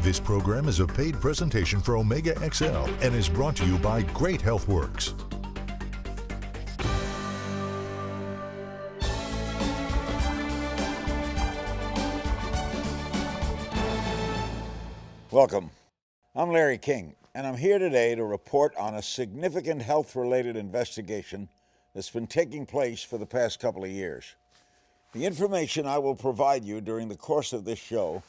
This program is a paid presentation for OmegaXL and is brought to you by Great HealthWorks. Welcome. I'm Larry King, and I'm here today to report on a significant health-related investigation that's been taking place for the past couple of years. The information I will provide you during the course of this show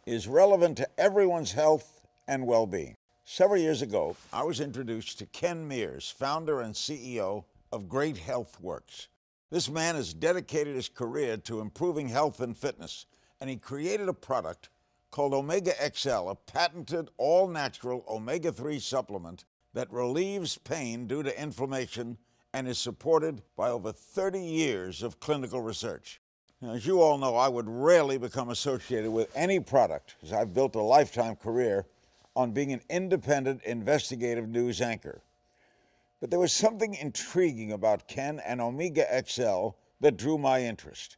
is relevant to everyone's health and well-being. Several years ago, I was introduced to Ken Mears, founder and CEO of Great HealthWorks. This man has dedicated his career to improving health and fitness, and he created a product called OmegaXL, a patented all-natural omega-3 supplement that relieves pain due to inflammation and is supported by over 30 years of clinical research. Now, as you all know, I would rarely become associated with any product, as I've built a lifetime career on being an independent investigative news anchor. But there was something intriguing about Ken and OmegaXL that drew my interest.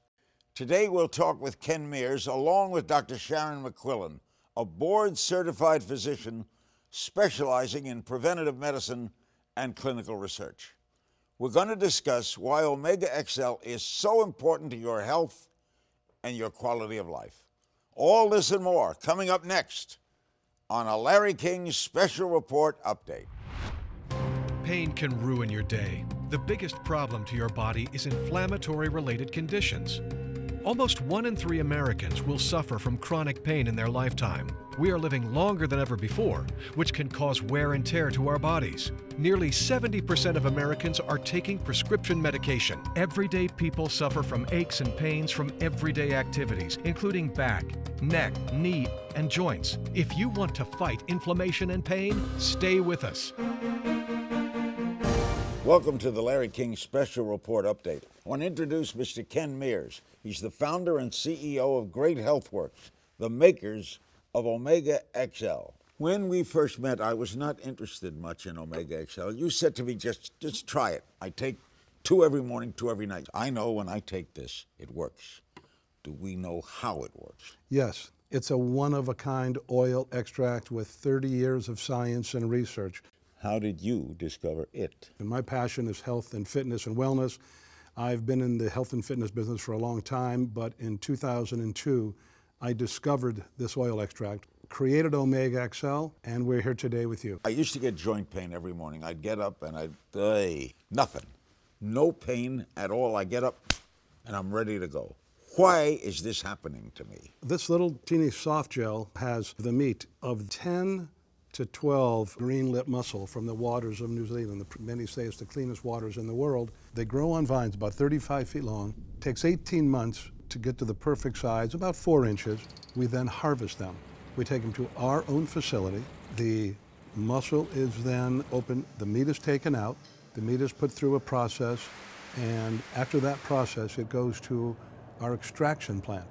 Today, we'll talk with Ken Mears, along with Dr. Sharon McQuillan, a board-certified physician specializing in preventative medicine and clinical research. We're going to discuss why OmegaXL is so important to your health and your quality of life. All this and more coming up next on a Larry King Special Report Update. Pain can ruin your day. The biggest problem to your body is inflammatory-related conditions. Almost 1 in 3 Americans will suffer from chronic pain in their lifetime. We are living longer than ever before, which can cause wear and tear to our bodies. Nearly 70% of Americans are taking prescription medication. Everyday people suffer from aches and pains from everyday activities, including back, neck, knee, and joints. If you want to fight inflammation and pain, stay with us. Welcome to the Larry King Special Report Update. I want to introduce Mr. Ken Mears. He's the founder and CEO of Great HealthWorks, the makers of OmegaXL. When we first met, I was not interested much in OmegaXL. You said to me, just try it. I take 2 every morning, 2 every night. I know when I take this, it works. Do we know how it works? Yes. It's a one-of-a-kind oil extract with 30 years of science and research. How did you discover it? And my passion is health and fitness and wellness. I've been in the health and fitness business for a long time, but in 2002, I discovered this oil extract, created OmegaXL, and we're here today with you. I used to get joint pain every morning. I'd get up and nothing. No pain at all. I get up and I'm ready to go. Why is this happening to me? This little teeny soft gel has the meat of 10 to 12 green lip mussel from the waters of New Zealand. Many say it's the cleanest waters in the world. They grow on vines about 35 feet long. Takes 18 months to get to the perfect size, about 4 inches. We then harvest them. We take them to our own facility. The mussel is then opened, the meat is taken out, the meat is put through a process, and after that process, it goes to our extraction plant.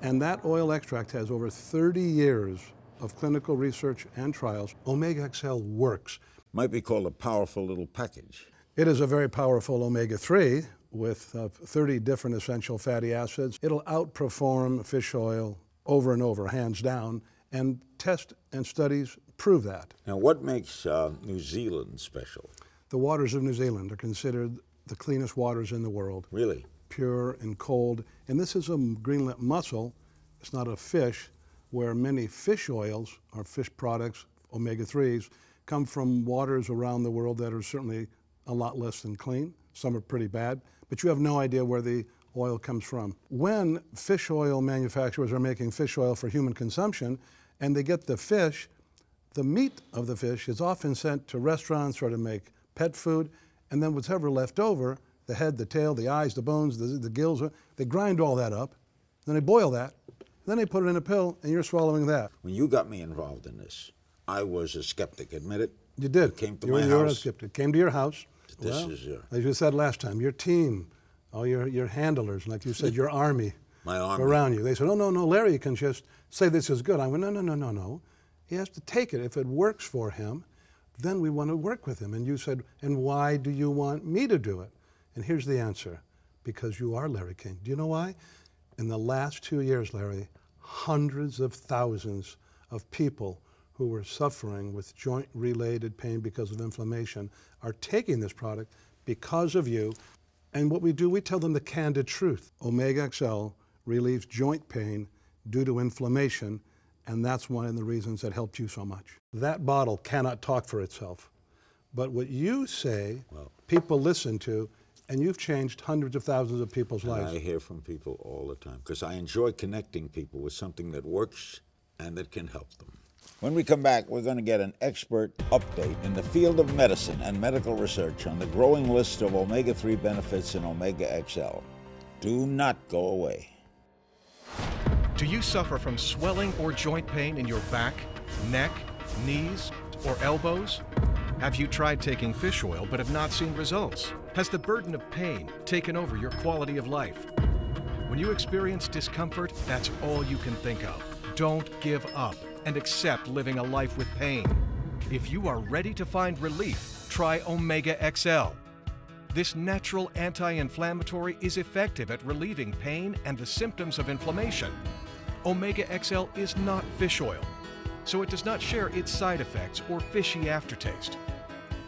And that oil extract has over 30 years of clinical research and trials. OmegaXL works. Might be called a powerful little package. It is a very powerful omega-3 with 30 different essential fatty acids. It'll outperform fish oil over and over, hands down, and tests and studies prove that. Now, what makes New Zealand special? The waters of New Zealand are considered the cleanest waters in the world. Really? Pure and cold. And this is a green lip mussel. It's not a fish, where many fish oils or fish products, omega-3s, come from waters around the world that are certainly a lot less than clean. Some are pretty bad, but you have no idea where the oil comes from. When fish oil manufacturers are making fish oil for human consumption and they get the fish, the meat of the fish is often sent to restaurants or to make pet food, and then whatever left over, the head, the tail, the eyes, the bones, the gills, they grind all that up, then they boil that, then they put it in a pill, and you're swallowing that. When you got me involved in this, I was a skeptic, admit it. You did. You came to you my were house. A skeptic. Came to your house. This well, is as you said last time, your team, all your handlers, like you said, your army. My army. Around you. They said, oh, no, Larry can just say this is good. I went, no. He has to take it. If it works for him, then we want to work with him. And you said, and why do you want me to do it? And here's the answer. Because you are Larry King. Do you know why? In the last 2 years, Larry, hundreds of thousands of people who were suffering with joint-related pain because of inflammation are taking this product because of you. And what we do, we tell them the candid truth. OmegaXL relieves joint pain due to inflammation, and that's one of the reasons that helped you so much. That bottle cannot talk for itself. But what you say, people listen to, and you've changed hundreds of thousands of people's lives. I hear from people all the time because I enjoy connecting people with something that works and that can help them. When we come back, we're going to get an expert update in the field of medicine and medical research on the growing list of omega-3 benefits in OmegaXL. Do not go away. Do you suffer from swelling or joint pain in your back, neck, knees, or elbows? Have you tried taking fish oil but have not seen results? Has the burden of pain taken over your quality of life? When you experience discomfort, that's all you can think of. Don't give up and accept living a life with pain. If you are ready to find relief, try OmegaXL. This natural anti-inflammatory is effective at relieving pain and the symptoms of inflammation. OmegaXL is not fish oil, so it does not share its side effects or fishy aftertaste.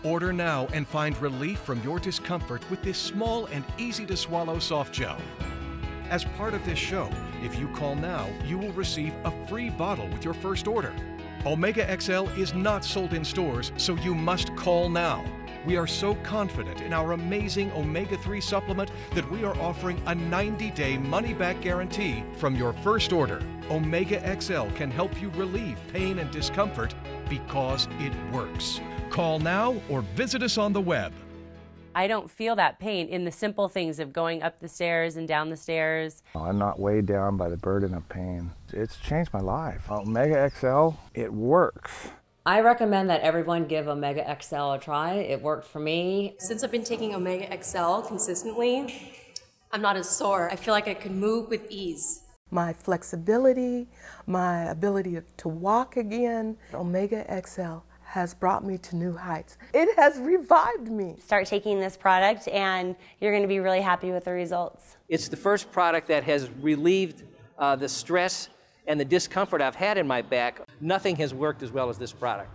Order now and find relief from your discomfort with this small and easy-to-swallow soft gel. As part of this show, if you call now, you will receive a free bottle with your first order. OmegaXL is not sold in stores, so you must call now. We are so confident in our amazing omega-3 supplement that we are offering a 90-day money-back guarantee from your first order. OmegaXL can help you relieve pain and discomfort because it works. Call now or visit us on the web. I don't feel that pain in the simple things of going up the stairs and down the stairs. I'm not weighed down by the burden of pain. It's changed my life. OmegaXL, it works. I recommend that everyone give OmegaXL a try. It worked for me. Since I've been taking OmegaXL consistently, I'm not as sore. I feel like I can move with ease. My flexibility, my ability to walk again, OmegaXL has brought me to new heights. It has revived me. Start taking this product and you're going to be really happy with the results. It's the first product that has relieved the stress and the discomfort I've had in my back. Nothing has worked as well as this product.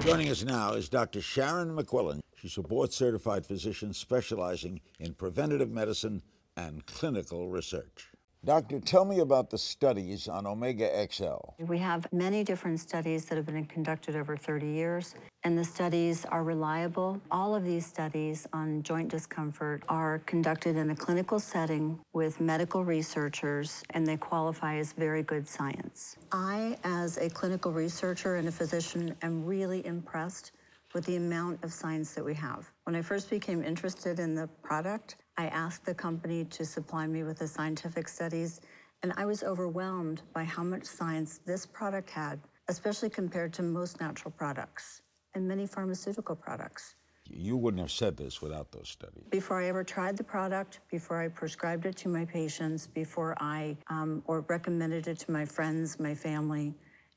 Joining us now is Dr. Sharon McQuillan. She's a board-certified physician specializing in preventative medicine and clinical research. Doctor, tell me about the studies on OmegaXL. We have many different studies that have been conducted over 30 years, and the studies are reliable. All of these studies on joint discomfort are conducted in a clinical setting with medical researchers, and they qualify as very good science. I, as a clinical researcher and a physician, am really impressed with the amount of science that we have. When I first became interested in the product, I asked the company to supply me with the scientific studies, and I was overwhelmed by how much science this product had, especially compared to most natural products and many pharmaceutical products. You wouldn't have said this without those studies. Before I ever tried the product, before I prescribed it to my patients, before I or recommended it to my friends, my family,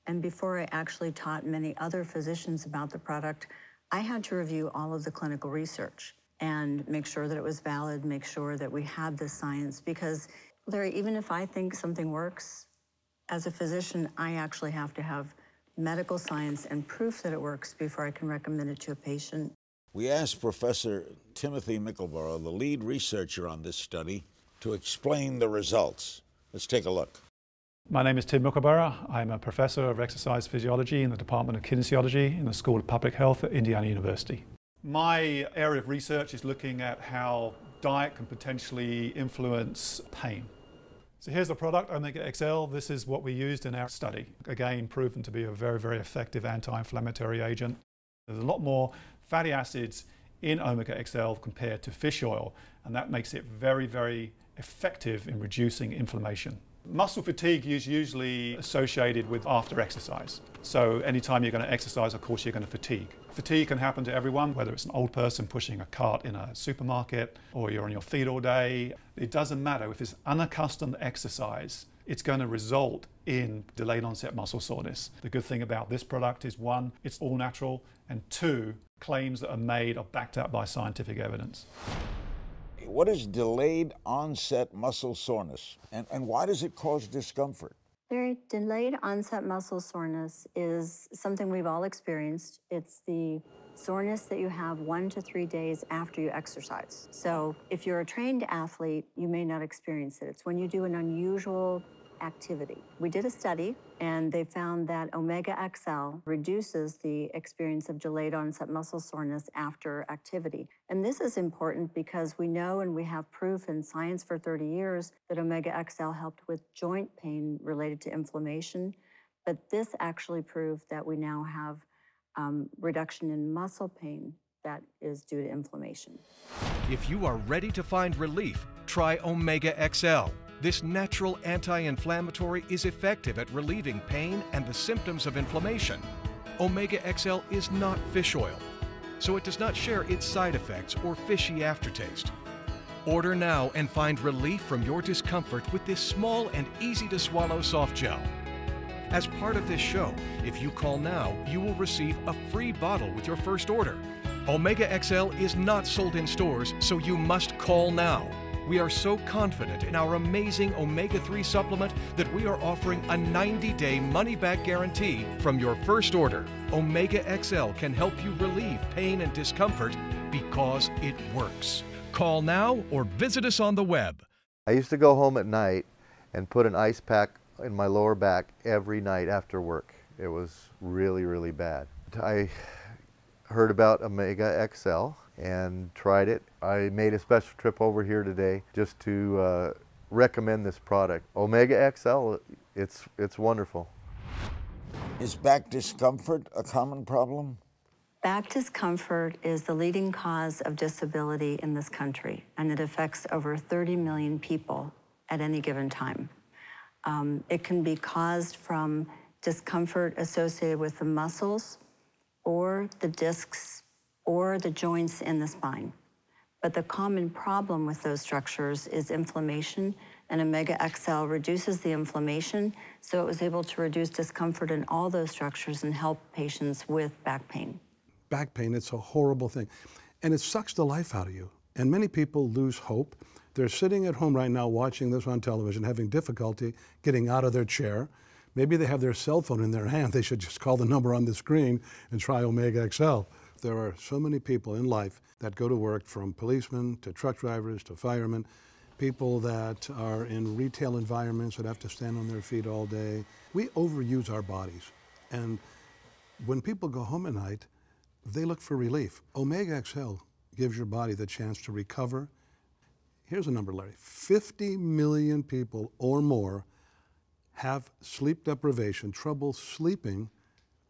and before I actually taught many other physicians about the product, I had to review all of the clinical research and make sure that it was valid, make sure that we had the science. Because, Larry, even if I think something works, as a physician, I actually have to have medical science and proof that it works before I can recommend it to a patient. We asked Professor Timothy Mickleborough, the lead researcher on this study, to explain the results. Let's take a look. My name is Tim Mickleborough. I'm a professor of exercise physiology in the Department of Kinesiology in the School of Public Health at Indiana University. My area of research is looking at how diet can potentially influence pain. So here's the product, OmegaXL. This is what we used in our study. Again, proven to be a very, very effective anti-inflammatory agent. There's a lot more fatty acids in OmegaXL compared to fish oil, and that makes it very, very effective in reducing inflammation. Muscle fatigue is usually associated with after exercise. So anytime you're going to exercise, of course, you're going to fatigue. Fatigue can happen to everyone, whether it's an old person pushing a cart in a supermarket or you're on your feet all day. It doesn't matter. If it's unaccustomed exercise, it's going to result in delayed onset muscle soreness. The good thing about this product is, one, it's all natural, and two, claims that are made are backed up by scientific evidence. What is delayed onset muscle soreness, and why does it cause discomfort? Very delayed onset muscle soreness is something we've all experienced. It's the soreness that you have 1 to 3 days after you exercise. So if you're a trained athlete, you may not experience it. It's when you do an unusual activity. We did a study, and they found that Omega-XL reduces the experience of delayed onset muscle soreness after activity. And this is important because we know, and we have proof in science for 30 years, that Omega-XL helped with joint pain related to inflammation. But this actually proved that we now have reduction in muscle pain that is due to inflammation. If you are ready to find relief, try Omega-XL. This natural anti-inflammatory is effective at relieving pain and the symptoms of inflammation. Omega-XL is not fish oil, so it does not share its side effects or fishy aftertaste. Order now and find relief from your discomfort with this small and easy-to-swallow soft gel. As part of this show, if you call now, you will receive a free bottle with your first order. Omega-XL is not sold in stores, so you must call now. We are so confident in our amazing Omega-3 supplement that we are offering a 90-day money-back guarantee from your first order. Omega-XL can help you relieve pain and discomfort because it works. Call now or visit us on the web. I used to go home at night and put an ice pack in my lower back every night after work. It was really, really bad. I heard about Omega-XL and tried it. I made a special trip over here today just to recommend this product. Omega-XL, it's wonderful. Is back discomfort a common problem? Back discomfort is the leading cause of disability in this country, and it affects over 30 million people at any given time. It can be caused from discomfort associated with the muscles or the discs or the joints in the spine. But the common problem with those structures is inflammation, and Omega-XL reduces the inflammation, so it was able to reduce discomfort in all those structures and help patients with back pain. Back pain, it's a horrible thing. And it sucks the life out of you. And many people lose hope. They're sitting at home right now watching this on television, having difficulty getting out of their chair. Maybe they have their cell phone in their hand. They should just call the number on the screen and try Omega-XL. There are so many people in life that go to work, from policemen to truck drivers to firemen, people that are in retail environments that have to stand on their feet all day. We overuse our bodies. And when people go home at night, they look for relief. Omega-XL gives your body the chance to recover. Here's a number, Larry. 50 million people or more have sleep deprivation, trouble sleeping,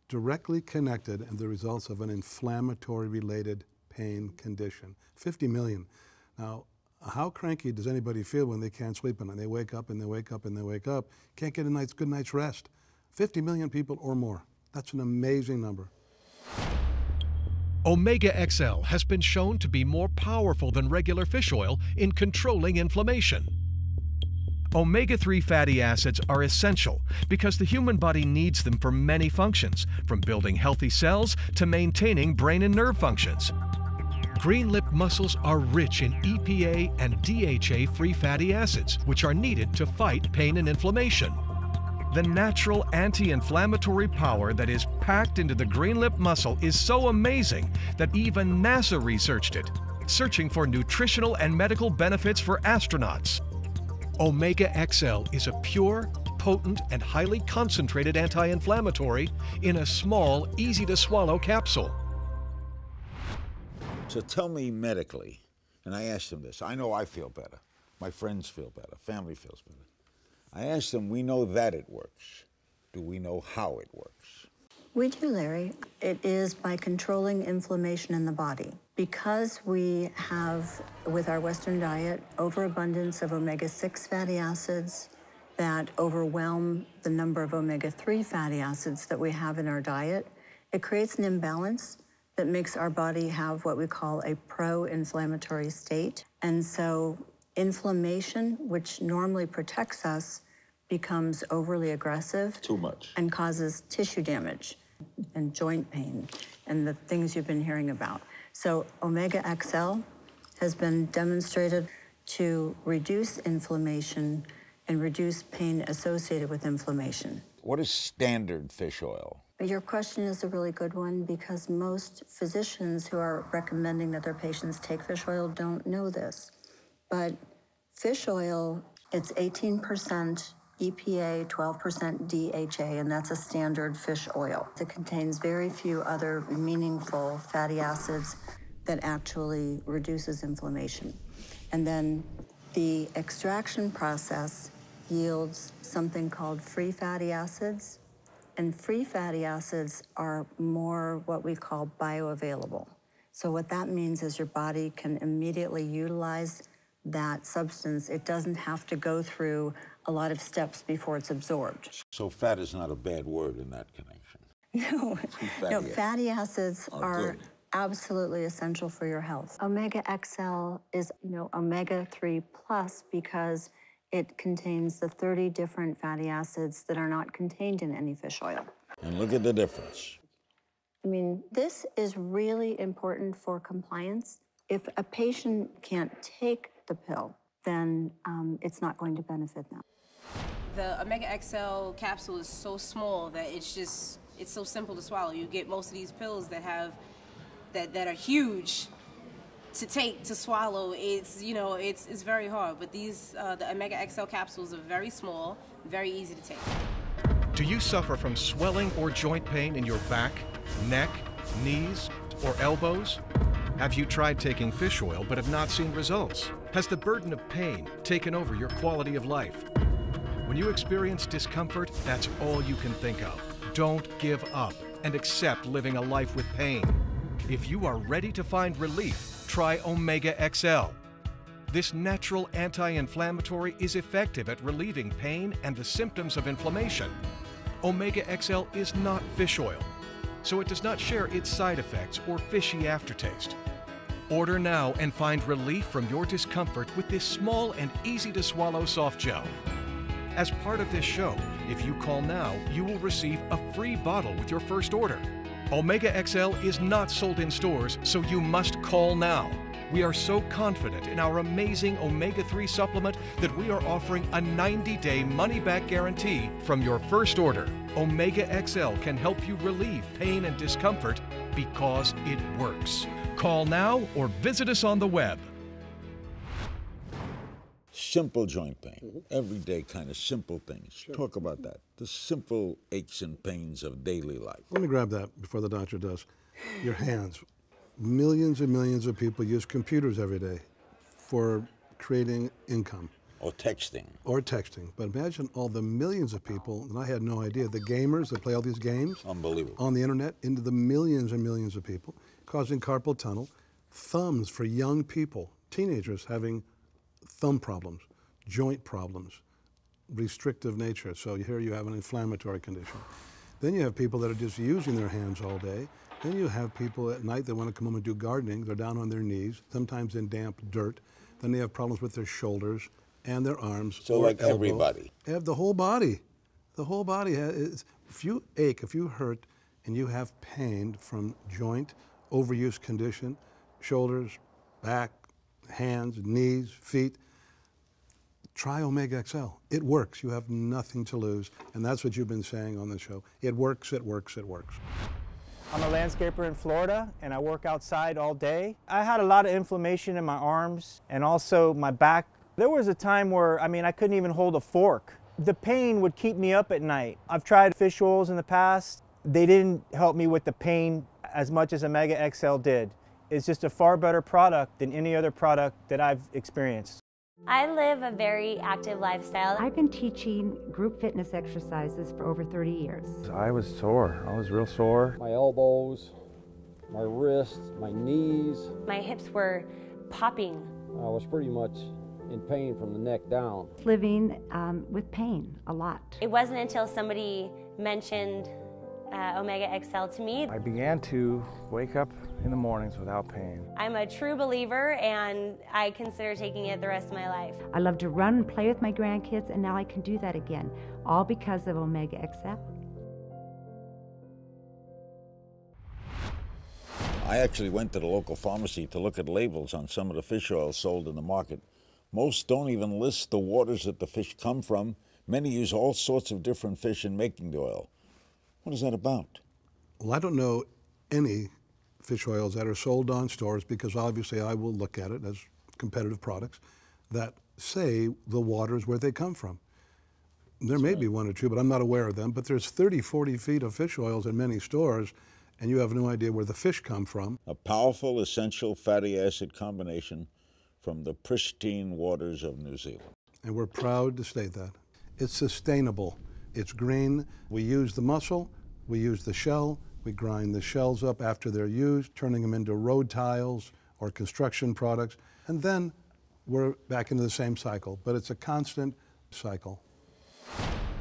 directly connected and the results of an inflammatory-related pain condition. 50 million. Now, how cranky does anybody feel when they can't sleep and they wake up and they wake up and they wake up, can't get a good night's rest? 50 million people or more. That's an amazing number. Omega-XL has been shown to be more powerful than regular fish oil in controlling inflammation. Omega-3 fatty acids are essential because the human body needs them for many functions, from building healthy cells to maintaining brain and nerve functions. Green-lipped mussels are rich in EPA and DHA-free fatty acids, which are needed to fight pain and inflammation. The natural anti-inflammatory power that is packed into the green-lipped mussel is so amazing that even NASA researched it, searching for nutritional and medical benefits for astronauts. Omega-XL is a pure, potent, and highly concentrated anti-inflammatory in a small, easy-to-swallow capsule. So tell me medically, and I asked them this. I know I feel better. My friends feel better. Family feels better. I asked them, we know that it works. Do we know how it works? We do, Larry. It is by controlling inflammation in the body. Because we have, with our Western diet, overabundance of omega-6 fatty acids that overwhelm the number of omega-3 fatty acids that we have in our diet, it creates an imbalance that makes our body have what we call a pro-inflammatory state. And so inflammation, which normally protects us, becomes overly aggressive. Too much. And causes tissue damage and joint pain and the things you've been hearing about. So Omega-XL has been demonstrated to reduce inflammation and reduce pain associated with inflammation. What is standard fish oil? Your question is a really good one because most physicians who are recommending that their patients take fish oil don't know this. But fish oil, it's 18% EPA, 12% DHA, and that's a standard fish oil. It contains very few other meaningful fatty acids that actually reduces inflammation. And then the extraction process yields something called free fatty acids. And free fatty acids are more what we call bioavailable. So what that means is your body can immediately utilize that substance. It doesn't have to go through a lot of steps before it's absorbed. So fat is not a bad word in that connection. No, fatty acids are absolutely essential for your health. OmegaXL is, Omega-3 plus because it contains the 30 different fatty acids that are not contained in any fish oil. And look at the difference. I mean, this is really important for compliance. If a patient can't take the pill, then it's not going to benefit them. The OmegaXL capsule is so small that it's so simple to swallow. You get most of these pills that are huge to take, to swallow. It's very hard, but the OmegaXL capsules are very small, very easy to take. Do you suffer from swelling or joint pain in your back, neck, knees, or elbows? Have you tried taking fish oil but have not seen results? Has the burden of pain taken over your quality of life? When you experience discomfort, that's all you can think of. Don't give up and accept living a life with pain. If you are ready to find relief, try OmegaXL. This natural anti-inflammatory is effective at relieving pain and the symptoms of inflammation. OmegaXL is not fish oil, so it does not share its side effects or fishy aftertaste. Order now and find relief from your discomfort with this small and easy-to-swallow soft gel. As part of this show, if you call now, you will receive a free bottle with your first order. OmegaXL is not sold in stores, so you must call now. We are so confident in our amazing Omega-3 supplement that we are offering a 90-day money-back guarantee from your first order. OmegaXL can help you relieve pain and discomfort because it works. Call now or visit us on the web. Simple joint pain, everyday kind of simple things. Sure. Talk about that. The simple aches and pains of daily life. Let me grab that before the doctor does. Your hands. Millions and millions of people use computers every day for creating income. Or texting. Or texting. But imagine all the millions of people, and I had no idea, the gamers that play all these games. Unbelievable. On the internet, into the millions and millions of people, causing carpal tunnel, thumbs for young people, teenagers having thumb problems, joint problems, restrictive nature. So here you have an inflammatory condition. Then you have people that are just using their hands all day. Then you have people at night that want to come home and do gardening. They're down on their knees, sometimes in damp dirt. Then they have problems with their shoulders and their arms. So like elbow. everybody. They have the whole body. The whole body. If you ache, if you hurt, and you have pain from joint, overuse condition, shoulders, back, hands, knees, feet, try OmegaXL. It works. You have nothing to lose. And that's what you've been saying on the show. It works, it works, it works. I'm a landscaper in Florida, and I work outside all day. I had a lot of inflammation in my arms and also my back. There was a time where, I couldn't even hold a fork. The pain would keep me up at night. I've tried fish oils in the past. They didn't help me with the pain as much as OmegaXL did. It's just a far better product than any other product that I've experienced. I live a very active lifestyle. I've been teaching group fitness exercises for over 30 years. I was sore. I was real sore. My elbows, my wrists, my knees. My hips were popping. I was pretty much in pain from the neck down. Living with pain a lot. It wasn't until somebody mentioned OmegaXL to me. I began to wake up in the mornings without pain. I'm a true believer, and I consider taking it the rest of my life. I love to run and play with my grandkids, and now I can do that again, all because of OmegaXL. I actually went to the local pharmacy to look at labels on some of the fish oils sold in the market Most don't even list the waters that the fish come from. Many use all sorts of different fish in making the oil. What is that about? Well, I don't know any fish oils that are sold on stores, because obviously I will look at it as competitive products, that say the waters where they come from. There may be one or two, but I'm not aware of them. But there's 30, 40 feet of fish oils in many stores, and you have no idea where the fish come from. A powerful essential fatty acid combination from the pristine waters of New Zealand. And we're proud to state that. It's sustainable. It's green. We use the mussel, we use the shell, we grind the shells up after they're used, turning them into road tiles or construction products, and then we're back into the same cycle. But it's a constant cycle.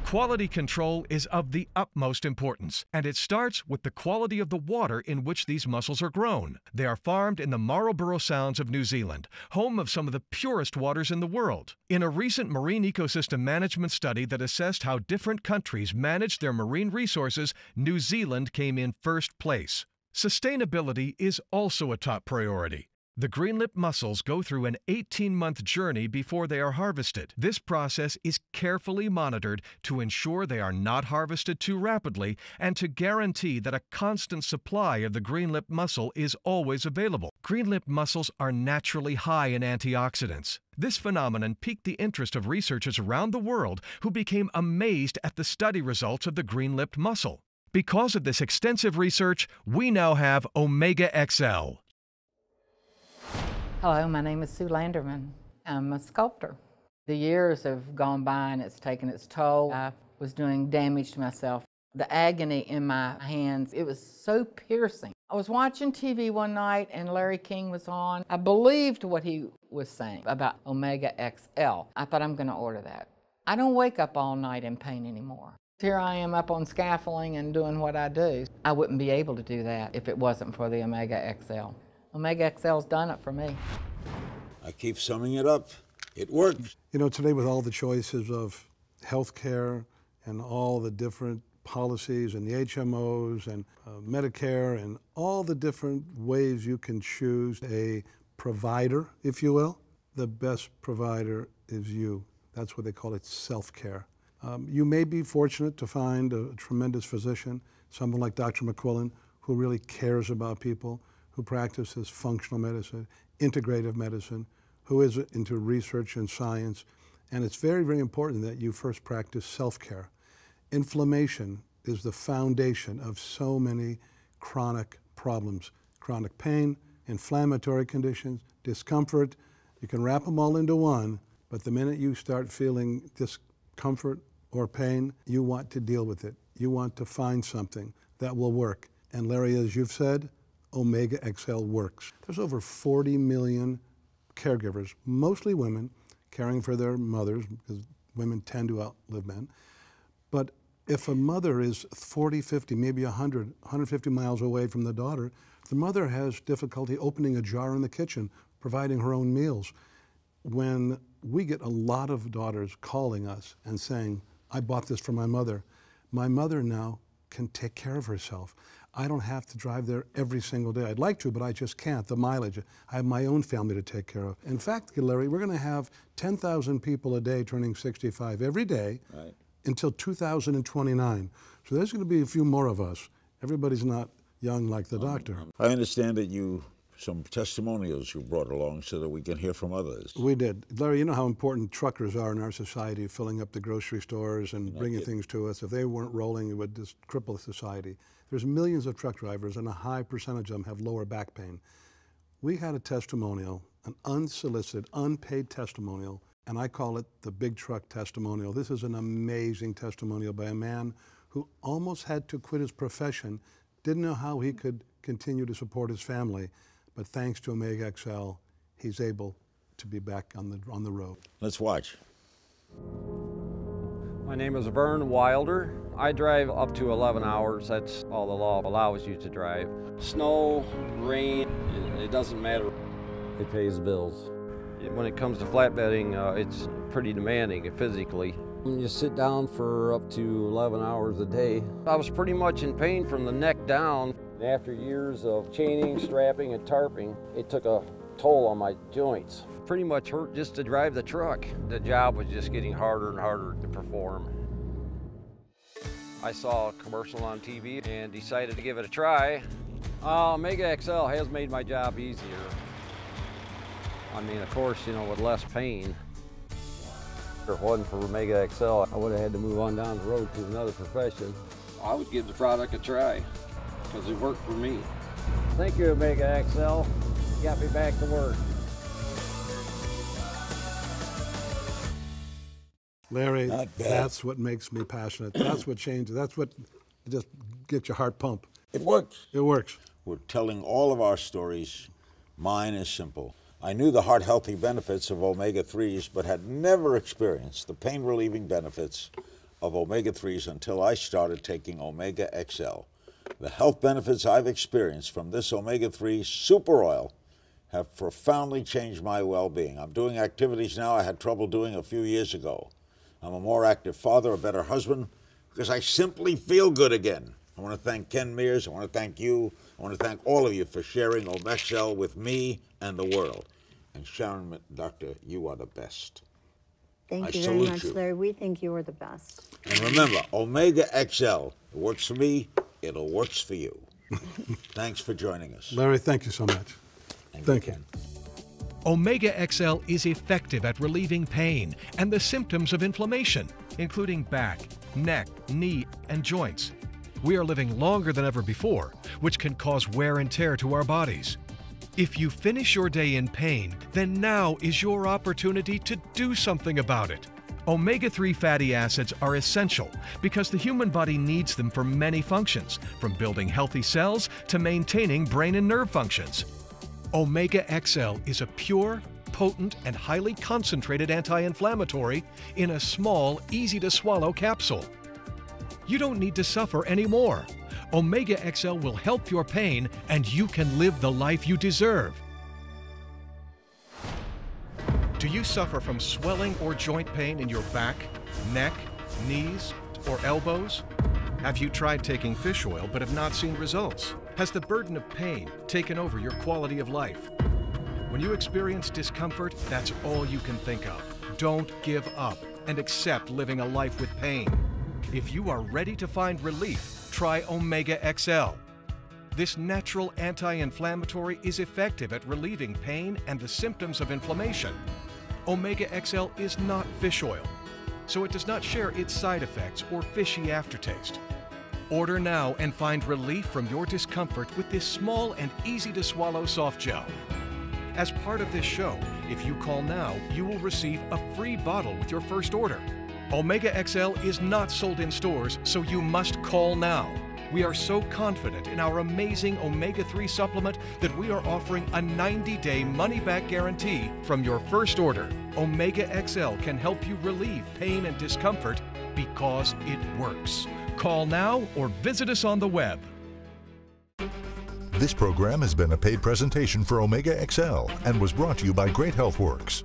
Quality control is of the utmost importance, and it starts with the quality of the water in which these mussels are grown. They are farmed in the Marlborough Sounds of New Zealand, home of some of the purest waters in the world. In a recent marine ecosystem management study that assessed how different countries manage their marine resources, New Zealand came in first place. Sustainability is also a top priority. The green-lipped mussels go through an 18-month journey before they are harvested. This process is carefully monitored to ensure they are not harvested too rapidly and to guarantee that a constant supply of the green-lipped mussel is always available. Green-lipped mussels are naturally high in antioxidants. This phenomenon piqued the interest of researchers around the world who became amazed at the study results of the green-lipped mussel. Because of this extensive research, we now have Omega-XL. Hello, my name is Sue Landerman. I'm a sculptor. The years have gone by and it's taken its toll. I was doing damage to myself. The agony in my hands, it was so piercing. I was watching TV one night and Larry King was on. I believed what he was saying about Omega-XL. I thought, I'm going to order that. I don't wake up all night in pain anymore. Here I am up on scaffolding and doing what I do. I wouldn't be able to do that if it wasn't for the Omega-XL. Omega-XL's done it for me. I keep summing it up. It works. You know, today with all the choices of healthcare and all the different policies and the HMOs and Medicare and all the different ways you can choose a provider, if you will, the best provider is you. That's what they call it, self-care. You may be fortunate to find a tremendous physician, someone like Dr. McQuillan, who really cares about people, who practices functional medicine, integrative medicine, who is into research and science. And it's very, very important that you first practice self-care. Inflammation is the foundation of so many chronic problems. Chronic pain, inflammatory conditions, discomfort. You can wrap them all into one, but the minute you start feeling discomfort or pain, you want to deal with it. You want to find something that will work. And Larry, as you've said, Omega-XL works. There's over 40 million caregivers, mostly women, caring for their mothers, because women tend to outlive men. But if a mother is 40, 50, maybe 100, 150 miles away from the daughter, the mother has difficulty opening a jar in the kitchen, providing her own meals. When we get a lot of daughters calling us and saying, I bought this for my mother now can take care of herself. I don't have to drive there every single day. I'd like to, but I just can't. The mileage. I have my own family to take care of. In fact, Larry, we're going to have 10,000 people a day turning 65 every day until 2029. So there's going to be a few more of us. Everybody's not young like the doctor. I understand that some testimonials you brought along so that we can hear from others. We did. Larry, you know how important truckers are in our society, filling up the grocery stores and bringing things to us. If they weren't rolling, it would just cripple the society. There's millions of truck drivers, and a high percentage of them have lower back pain. We had a testimonial, an unsolicited, unpaid testimonial, and I call it the big truck testimonial. This is an amazing testimonial by a man who almost had to quit his profession, didn't know how he could continue to support his family, but thanks to Omega-XL, he's able to be back on the road. Let's watch. My name is Vern Wilder. I drive up to 11 hours. That's all the law allows you to drive. Snow, rain, it doesn't matter. It pays bills. When it comes to flatbedding, it's pretty demanding physically. You sit down for up to 11 hours a day. I was pretty much in pain from the neck down. After years of chaining, strapping, and tarping, it took a toll on my joints. Pretty much hurt just to drive the truck. The job was just getting harder and harder to perform. I saw a commercial on TV and decided to give it a try. OmegaXL has made my job easier. I mean, of course, you know, with less pain. If it wasn't for OmegaXL, I would have had to move on down the road to another profession. I would give the product a try because it worked for me. Thank you, OmegaXL. You got me back to work. Larry, that's what makes me passionate. That's what changes. That's what just gets your heart pump. It works. It works. We're telling all of our stories. Mine is simple. I knew the heart-healthy benefits of omega-3s, but had never experienced the pain-relieving benefits of omega-3s until I started taking OmegaXL. The health benefits I've experienced from this omega-3 super oil have profoundly changed my well-being. I'm doing activities now I had trouble doing a few years ago. I'm a more active father, a better husband, because I simply feel good again. I want to thank Ken Mears. I want to thank you. I want to thank all of you for sharing OmegaXL with me and the world. And Sharon, Doctor, you are the best. Thank you very much, Larry. We think you are the best. And remember, OmegaXL, it works for me, it'll works for you. Thanks for joining us. Larry, thank you so much. Thank you. OmegaXL is effective at relieving pain and the symptoms of inflammation, including back, neck, knee, and joints. We are living longer than ever before, which can cause wear and tear to our bodies. If you finish your day in pain, then now is your opportunity to do something about it. Omega-3 fatty acids are essential because the human body needs them for many functions, from building healthy cells to maintaining brain and nerve functions. OmegaXL is a pure, potent, and highly concentrated anti-inflammatory in a small, easy-to-swallow capsule. You don't need to suffer anymore. OmegaXL will help your pain, and you can live the life you deserve. Do you suffer from swelling or joint pain in your back, neck, knees, or elbows? Have you tried taking fish oil but have not seen results? Has the burden of pain taken over your quality of life? When you experience discomfort, that's all you can think of. Don't give up and accept living a life with pain. If you are ready to find relief, try OmegaXL. This natural anti-inflammatory is effective at relieving pain and the symptoms of inflammation. OmegaXL is not fish oil, so it does not share its side effects or fishy aftertaste. Order now and find relief from your discomfort with this small and easy-to-swallow soft gel. As part of this show, if you call now, you will receive a free bottle with your first order. OmegaXL is not sold in stores, so you must call now. We are so confident in our amazing omega-3 supplement that we are offering a 90-day money-back guarantee from your first order. OmegaXL can help you relieve pain and discomfort because it works. Call now or visit us on the web. This program has been a paid presentation for OmegaXL and was brought to you by Great HealthWorks.